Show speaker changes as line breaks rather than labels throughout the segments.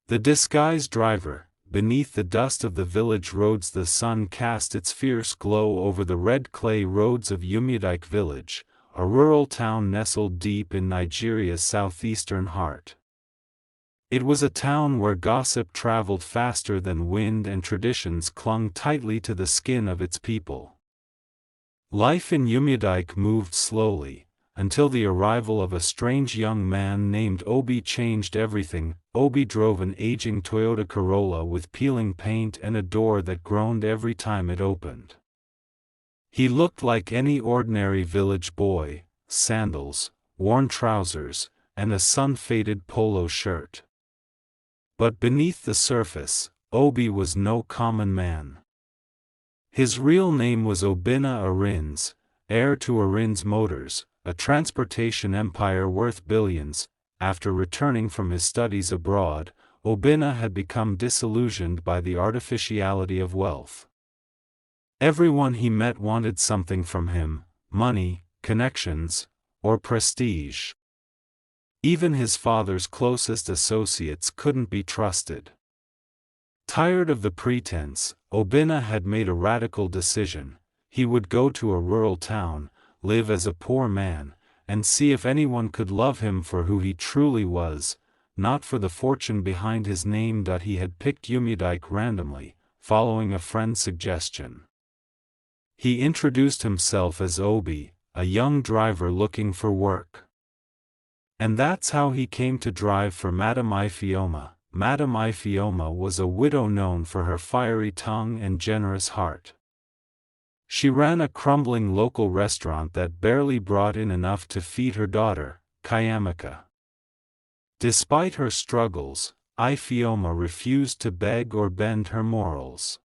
The disguised driver. Beneath the dust of the village roads the sun cast its fierce glow over the red clay roads of Unyielding village, a rural town nestled deep in Nigeria's southeastern heart. It was a town where gossip traveled faster than wind and traditions clung tightly to the skin of its people. Life in Unyielding moved slowly, until the arrival of a strange young man named Obi changed everything. Obi drove an aging Toyota Corolla with peeling paint and a door that groaned every time it opened. He looked like any ordinary village boy: sandals, worn trousers, and a sun-faded polo shirt. But beneath the surface, Obi was no common man. His real name was Obinna Arins, heir to Arins Motors, a transportation empire worth billions. After returning from his studies abroad, Obinna had become disillusioned by the artificiality of wealth. Everyone he met wanted something from him: money, connections, or prestige. Even his father's closest associates couldn't be trusted. Tired of the pretense, Obinna had made a radical decision. He would go to a rural town, live as a poor man, and see if anyone could love him for who he truly was, not for the fortune behind his name. He had picked Unyielding randomly, following a friend's suggestion. He introduced himself as Obi, a young driver looking for work. And that's how he came to drive for Madame Ifeoma. Madame Ifeoma was a widow known for her fiery tongue and generous heart. She ran a crumbling local restaurant that barely brought in enough to feed her daughter, Kayamika. Despite her struggles, Ifeoma refused to beg or bend her morals.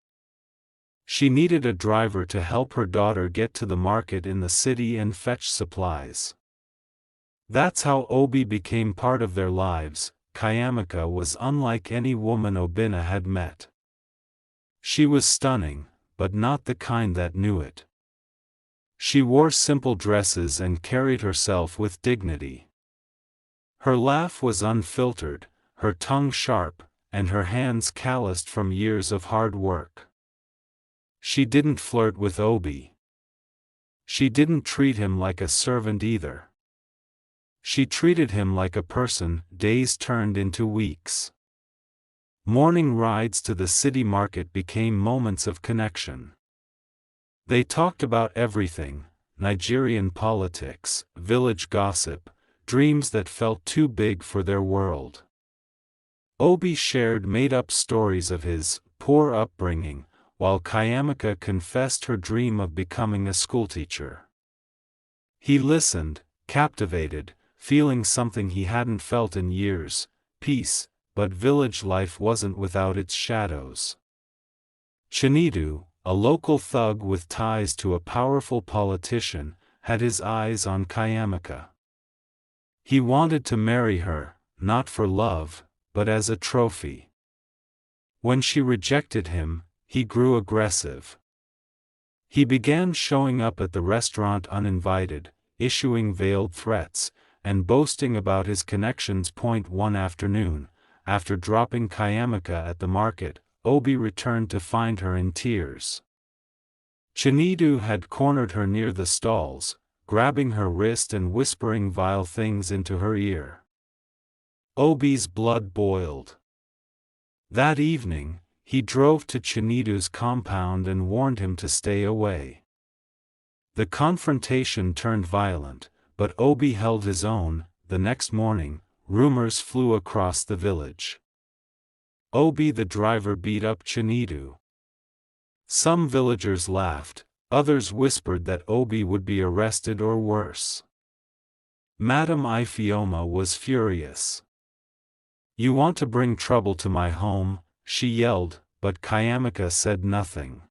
She needed a driver to help her daughter get to the market in the city and fetch supplies. That's how Obi became part of their lives. Kayamika was unlike any woman Obinna had met. She was stunning, but not the kind that knew it. She wore simple dresses and carried herself with dignity. Her laugh was unfiltered, her tongue sharp, and her hands calloused from years of hard work. She didn't flirt with Obi. She didn't treat him like a servant either. She treated him like a person. Days turned into weeks. Morning rides to the city market became moments of connection. They talked about everything: Nigerian politics, village gossip, dreams that felt too big for their world. Obi shared made-up stories of his poor upbringing, while Kayamika confessed her dream of becoming a schoolteacher. He listened, captivated, feeling something he hadn't felt in years: peace. But village life wasn't without its shadows. Chinedu, a local thug with ties to a powerful politician, had his eyes on Kayamika. He wanted to marry her, not for love, but as a trophy. When she rejected him, he grew aggressive. He began showing up at the restaurant uninvited, issuing veiled threats, and boasting about his connections. One afternoon, after dropping Kayamika at the market, Obi returned to find her in tears. Chinedu had cornered her near the stalls, grabbing her wrist and whispering vile things into her ear. Obi's blood boiled. That evening, he drove to Chinedu's compound and warned him to stay away. The confrontation turned violent, but Obi held his own. The next morning, rumors flew across the village. Obi the driver beat up Chinedu. Some villagers laughed, others whispered that Obi would be arrested or worse. Madame Ifeoma was furious. "You want to bring trouble to my home," she yelled, but Kayamika said nothing.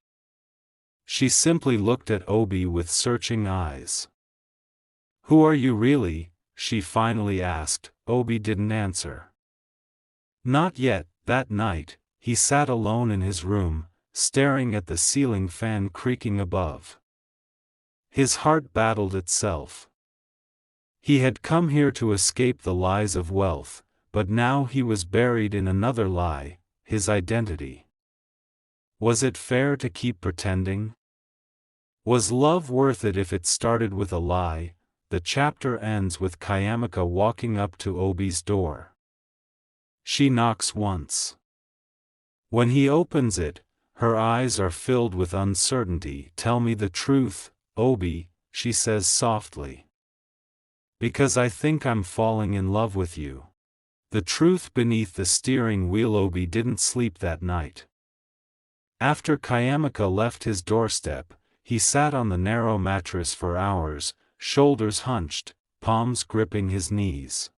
She simply looked at Obi with searching eyes. "Who are you really?" she finally asked. Obi didn't answer. Not yet. That night, he sat alone in his room, staring at the ceiling fan creaking above. His heart battled itself. He had come here to escape the lies of wealth, but now he was buried in another lie, his identity. Was it fair to keep pretending? Was love worth it if it started with a lie? The chapter ends with Kayamika walking up to Obi's door. She knocks once. When he opens it, her eyes are filled with uncertainty. "Tell me the truth, Obi," she says softly. "Because I think I'm falling in love with you." The truth beneath the steering wheel. Obi didn't sleep that night. After Kayamika left his doorstep, he sat on the narrow mattress for hours, shoulders hunched, palms gripping his knees.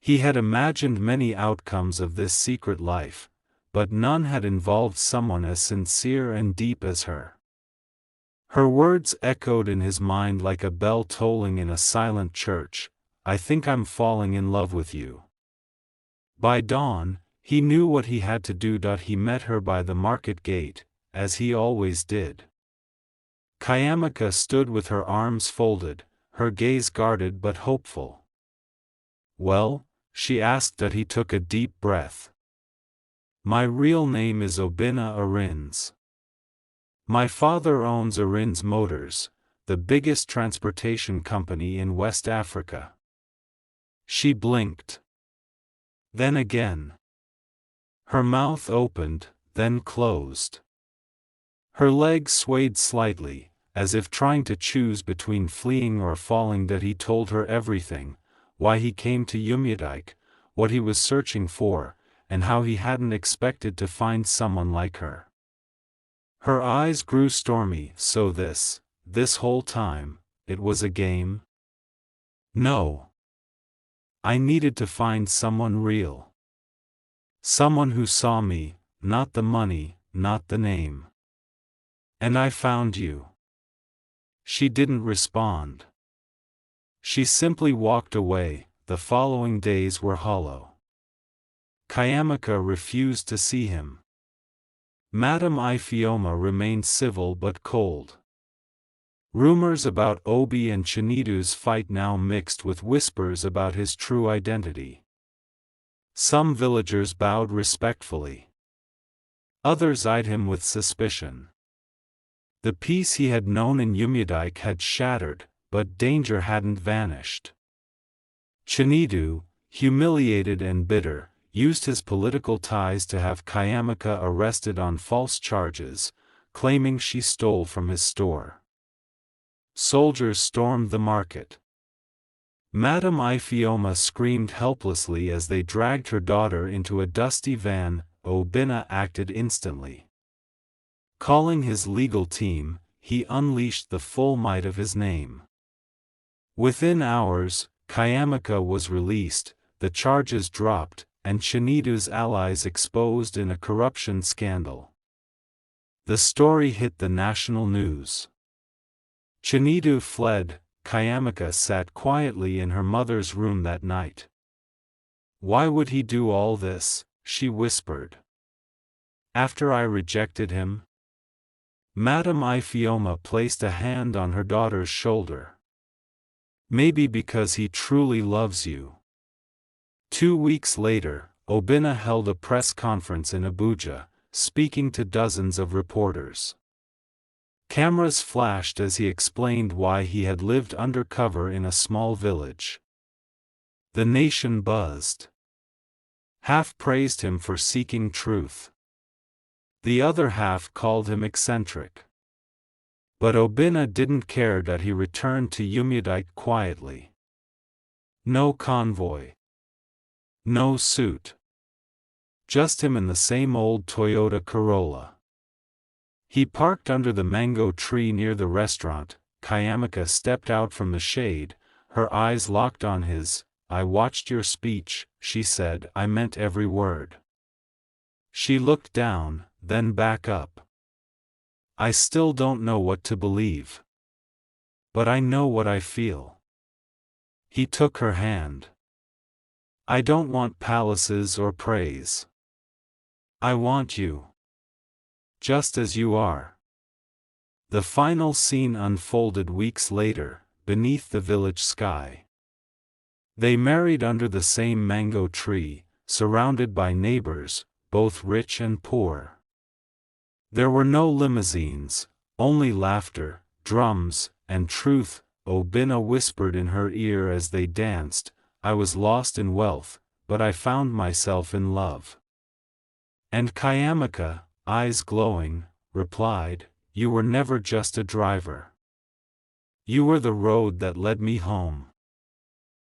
He had imagined many outcomes of this secret life, but none had involved someone as sincere and deep as her. Her words echoed in his mind like a bell tolling in a silent church. "I think I'm falling in love with you." By dawn, he knew what he had to do. He met her by the market gate, as he always did. Kayamika stood with her arms folded, her gaze guarded but hopeful. "Well?" she asked. He took a deep breath. "My real name is Obinna Arins. My father owns Arins Motors, the biggest transportation company in West Africa." She blinked. Then again. Her mouth opened, then closed. Her legs swayed slightly, as if trying to choose between fleeing or falling. He told her everything, why he came to unyielding, what he was searching for, and how he hadn't expected to find someone like her. Her eyes grew stormy. "So this whole time, it was a game?" "No. I needed to find someone real. Someone who saw me, not the money, not the name. And I found you." She didn't respond. She simply walked away. The following days were hollow. Kayamika refused to see him. Madame Ifeoma remained civil but cold. Rumors about Obi and Chinedu's fight now mixed with whispers about his true identity. Some villagers bowed respectfully. Others eyed him with suspicion. The peace he had known in unyielding had shattered, but danger hadn't vanished. Chinedu, humiliated and bitter, used his political ties to have Kayamika arrested on false charges, claiming she stole from his store. Soldiers stormed the market. Madame Ifeoma screamed helplessly as they dragged her daughter into a dusty van. Obinna acted instantly. Calling his legal team, he unleashed the full might of his name. Within hours, Kayamika was released, the charges dropped, and Chinedu's allies exposed in a corruption scandal. The story hit the national news. Chinedu fled. Kayamika sat quietly in her mother's room that night. "Why would he do all this?" she whispered. "After I rejected him?" Madame Ifeoma placed a hand on her daughter's shoulder. "Maybe because he truly loves you." 2 weeks later, Obinna held a press conference in Abuja, speaking to dozens of reporters. Cameras flashed as he explained why he had lived undercover in a small village. The nation buzzed. Half praised him for seeking truth. The other half called him eccentric. But Obinna didn't care. He returned to unyielding quietly. No convoy. No suit. Just him in the same old Toyota Corolla. He parked under the mango tree near the restaurant. Kayamika stepped out from the shade, her eyes locked on his. "I watched your speech," she said. "I meant every word." She looked down, then back up. "I still don't know what to believe. But I know what I feel." He took her hand. "I don't want palaces or praise. I want you. Just as you are." The final scene unfolded weeks later, beneath the village sky. They married under the same mango tree, surrounded by neighbors, both rich and poor. There were no limousines, only laughter, drums, and truth. Obina whispered in her ear as they danced, I was lost in wealth, but I found myself in love. And Kayamika, eyes glowing, replied, you were never just a driver. You were the road that led me home.